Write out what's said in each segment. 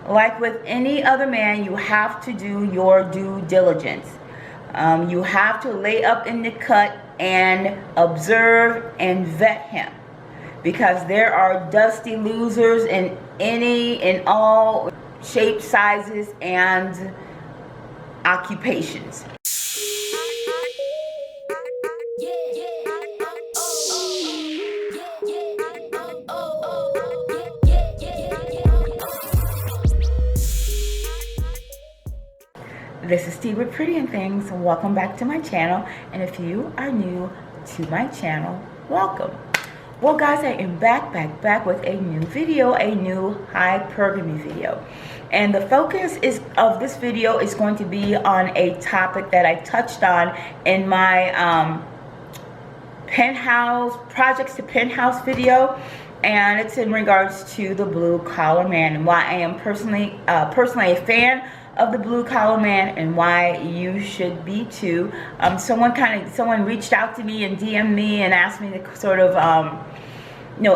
like with any other man, you have to do your due diligence. You have to lay up in the cut and observe and vet him, because there are dusty losers in all shapes, sizes, and occupations. This is T with Pretty and Things. Welcome back to my channel, and if you are new to my channel, welcome. Well guys, I am back with a new video, a new hypergamy video. And the focus of this video is going to be on a topic that I touched on in my projects to penthouse video, and it's in regards to the blue collar man and why I am personally a fan of the blue collar man, and why you should be too. Someone reached out to me and DM'd me and asked me to sort of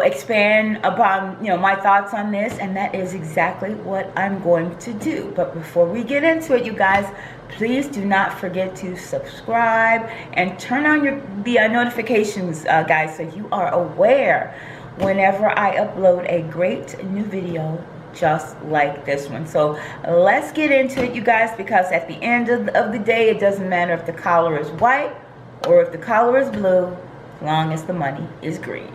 expand upon my thoughts on this, and that is exactly what I'm going to do. But before we get into it, you guys, please do not forget to subscribe and turn on the notifications, guys, so you are aware whenever I upload a great new video just like this one. So let's get into it, you guys, because at the end of the day, it doesn't matter if the collar is white or if the collar is blue, as long as the money is green.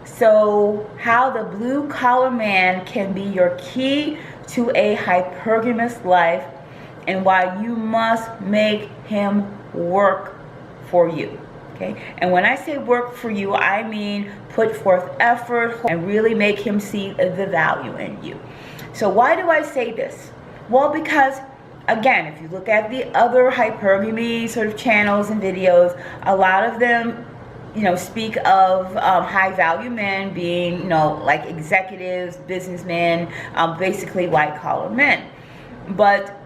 So how the blue collar man can be your key to a hypergamous life, and why you must make him work for you. Okay, and when I say work for you, I mean put forth effort and really make him see the value in you. So why do I say this? Well, because again, if you look at the other hypergamy sort of channels and videos, a lot of them speak of high value men being like executives, businessmen, basically white collar men. But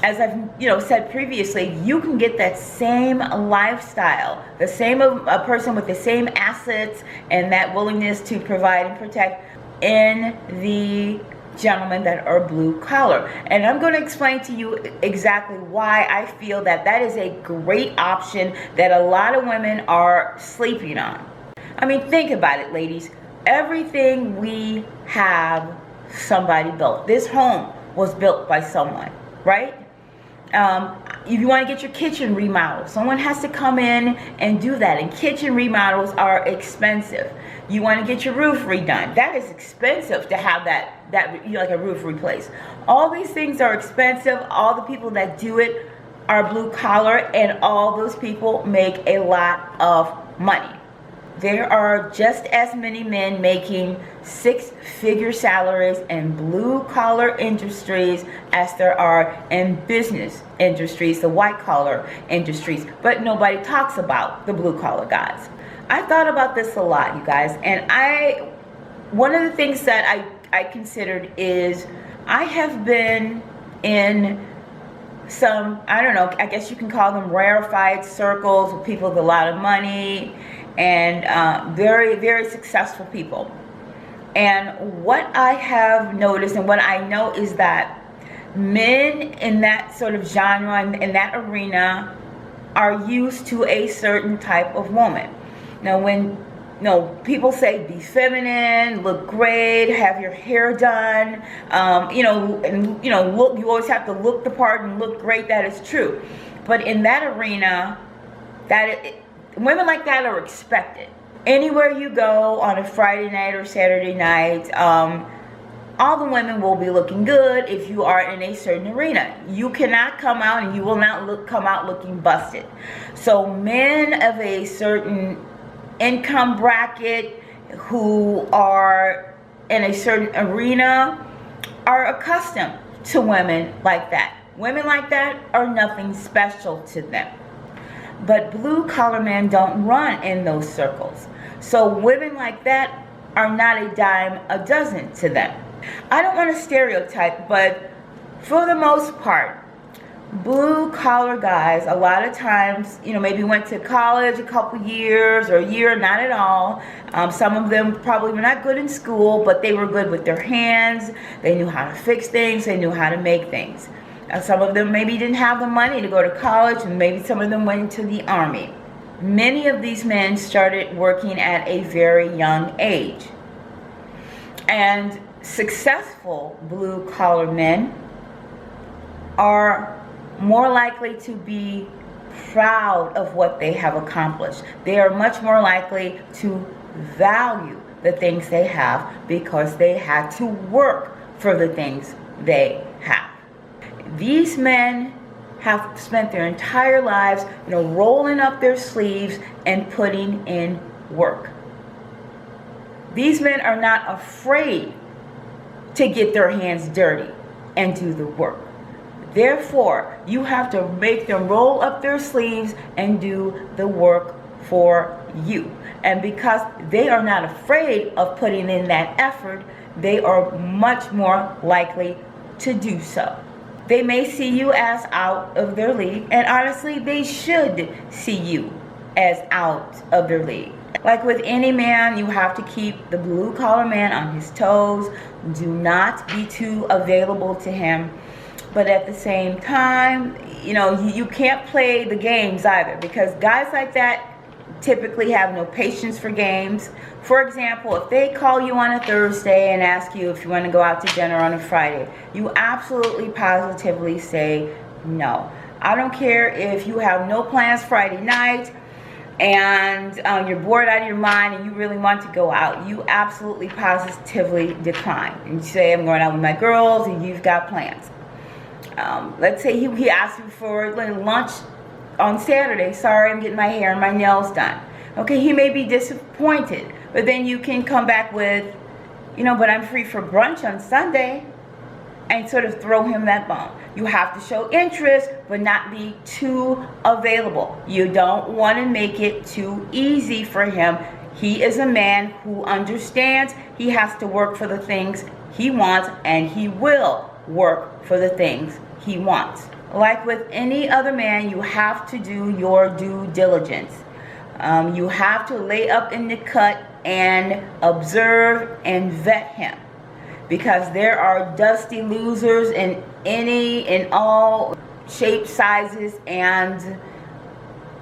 as I've said previously, you can get that same lifestyle, the same a person with the same assets and that willingness to provide and protect in the gentlemen that are blue collar. And I'm going to explain to you exactly why I feel that that is a great option that a lot of women are sleeping on. I mean, think about it, ladies. Everything we have, somebody built. This home was built by someone, right? If you want to get your kitchen remodeled, someone has to come in and do that, and kitchen remodels are expensive. You want to get your roof redone, that is expensive to have that like a roof replaced. All these things are expensive. All the people that do it are blue collar, and all those people make a lot of money. There are just as many men making six-figure salaries in blue-collar industries as there are in business industries, the white-collar industries. But nobody talks about the blue-collar guys. I thought about this a lot, you guys, and one of the things that I considered is I have been in some, I don't know, I guess you can call them rarefied circles with people with a lot of money, and very, very successful people. And what I have noticed and what I know is that men in that sort of genre, in that arena, are used to a certain type of woman. Now, when people say be feminine, look great, have your hair done, look, you always have to look the part and look great. That is true. But in that arena, women like that are expected. Anywhere you go on a Friday night or Saturday night, all the women will be looking good if you are in a certain arena. You cannot come out, and you will not come out looking busted. So men of a certain income bracket who are in a certain arena are accustomed to women like that. Women like that are nothing special to them. But blue collar men don't run in those circles. So women like that are not a dime a dozen to them. I don't want to stereotype, but for the most part, Blue collar guys, a lot of times, maybe went to college a couple years or a year, not at all. Some of them probably were not good in school, but they were good with their hands. They knew how to fix things. They knew how to make things. Some of them maybe didn't have the money to go to college, and maybe some of them went into the army. Many of these men started working at a very young age. And successful blue collar men are more likely to be proud of what they have accomplished. They are much more likely to value the things they have because they had to work for the things they have. These men have spent their entire lives, rolling up their sleeves and putting in work. These men are not afraid to get their hands dirty and do the work. Therefore, you have to make them roll up their sleeves and do the work for you. And because they are not afraid of putting in that effort, they are much more likely to do so. They may see you as out of their league, and honestly, they should see you as out of their league. Like with any man, you have to keep the blue collar man on his toes. Do not be too available to him. But at the same time, you can't play the games either, because guys like that typically have no patience for games. For example, if they call you on a Thursday and ask you if you want to go out to dinner on a Friday, you absolutely positively say no. I don't care if you have no plans Friday night and you're bored out of your mind and you really want to go out. You absolutely positively decline and you say, I'm going out with my girls, and you've got plans. Let's say he asks you for lunch on Saturday. Sorry, I'm getting my hair and my nails done. Okay, he may be disappointed, but then you can come back with, but I'm free for brunch on Sunday, and sort of throw him that bone. You have to show interest, but not be too available. You don't want to make it too easy for him. He is a man who understands he has to work for the things he wants, and he will work for the things he wants. Like with any other man, you have to do your due diligence. You have to lay up in the cut and observe and vet him, because there are dusty losers in any and all shapes, sizes, and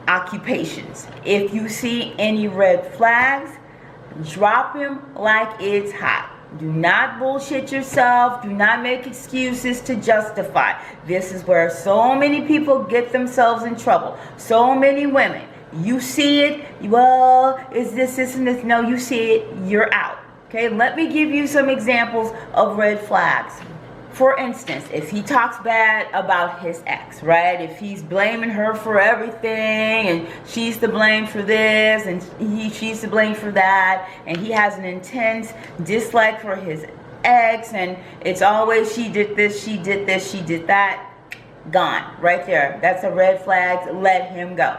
occupations. If you see any red flags, drop him like it's hot. Do not bullshit yourself. Do not make excuses to justify. This is where so many people get themselves in trouble. So many women. You see it, well, is this, and this? No, you see it, you're out. Okay, let me give you some examples of red flags. For instance, if he talks bad about his ex, right? If he's blaming her for everything, and she's to blame for this, and she's to blame for that, and he has an intense dislike for his ex, and it's always she did this, she did this, she did that, gone, right there. That's a red flag. Let him go.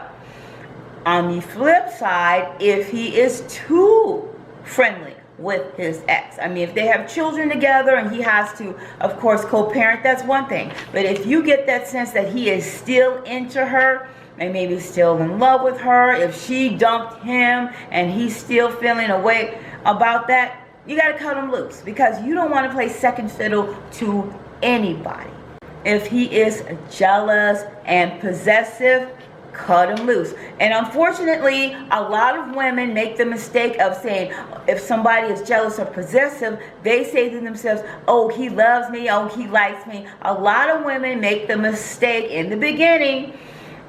On the flip side, if he is too friendly with his ex, I mean, if they have children together and he has to, of course, co-parent, that's one thing. But if you get that sense that he is still into her and maybe still in love with her, if she dumped him and he's still feeling a way about that, you got to cut him loose, because you don't want to play second fiddle to anybody. If he is jealous and possessive, cut him loose. And unfortunately, a lot of women make the mistake of saying, if somebody is jealous or possessive, they say to themselves, oh, he loves me, oh, he likes me. A lot of women make the mistake in the beginning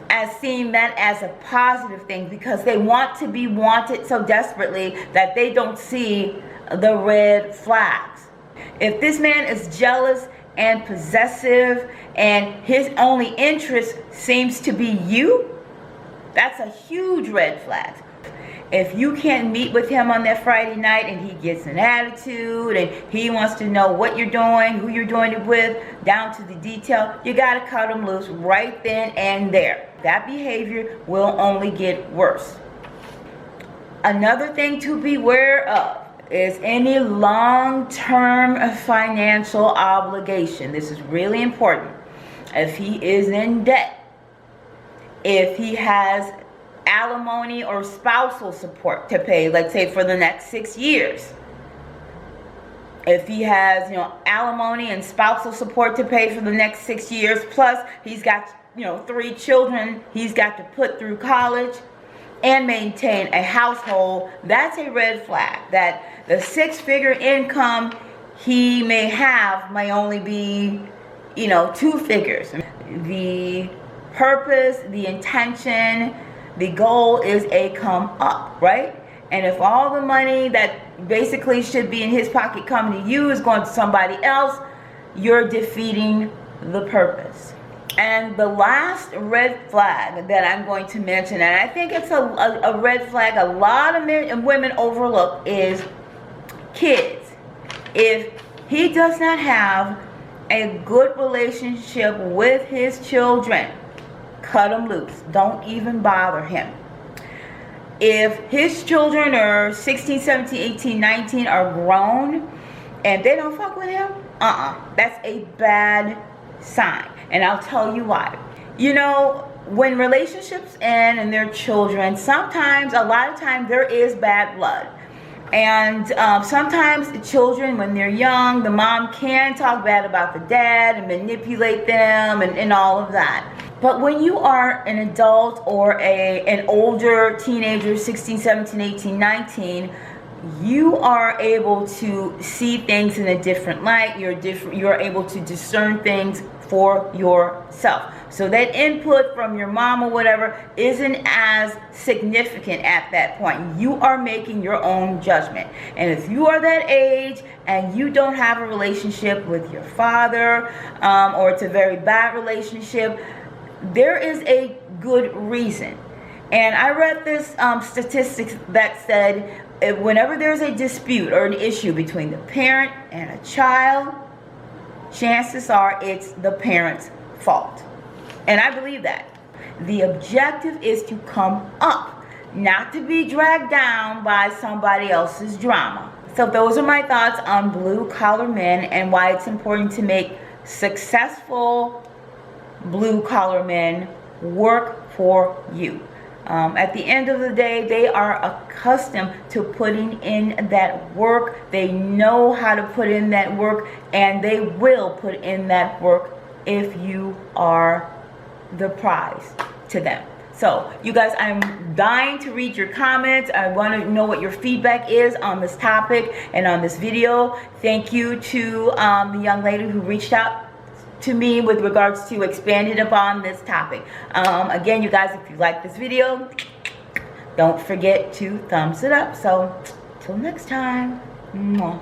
as seeing that as a positive thing, because they want to be wanted so desperately that they don't see the red flags. If this man is jealous and possessive and his only interest seems to be you, that's a huge red flag. If you can't meet with him on that Friday night and he gets an attitude and he wants to know what you're doing, who you're doing it with, down to the detail, you got to cut him loose right then and there. That behavior will only get worse. Another thing to beware of is any long-term financial obligation. This is really important. if he is in debt, if he has alimony or spousal support to pay, let's say for the next 6 years. If he has, alimony and spousal support to pay for the next 6 years, plus he's got, 3 children he's got to put through college and maintain a household, that's a red flag. That the 6-figure income he may have may only be, 2 figures. The purpose, the intention, the goal is a come up, right? And if all the money that basically should be in his pocket coming to you is going to somebody else, you're defeating the purpose. And the last red flag that I'm going to mention, and I think it's a red flag a lot of men and women overlook, is kids. If he does not have a good relationship with his children, cut him loose. Don't even bother him. If his children are 16, 17, 18, 19 are grown and they don't fuck with him, that's a bad sign. And I'll tell you why. When relationships end and their children, sometimes, a lot of times, there is bad blood. And sometimes the children, when they're young, the mom can talk bad about the dad and manipulate them and all of that. But when you are an adult or an older teenager, 16, 17, 18, 19, you are able to see things in a different light. You're able to discern things for yourself. So that input from your mom or whatever isn't as significant at that point. You are making your own judgment. And if you are that age and you don't have a relationship with your father, or it's a very bad relationship, there is a good reason. And I read this statistics that said whenever there's a dispute or an issue between the parent and a child, chances are it's the parent's fault. And I believe that. The objective is to come up, not to be dragged down by somebody else's drama. So those are my thoughts on blue-collar men and why it's important to make successful blue-collar men work for you. At the end of the day, they are accustomed to putting in that work. They know how to put in that work, and they will put in that work if you are the prize to them. So, you guys, I'm dying to read your comments. I want to know what your feedback is on this topic and on this video. Thank you to the young lady who reached out to me with regards to expanding upon this topic. Again, you guys, if you like this video, don't forget to thumbs it up. So, till next time. Mwah.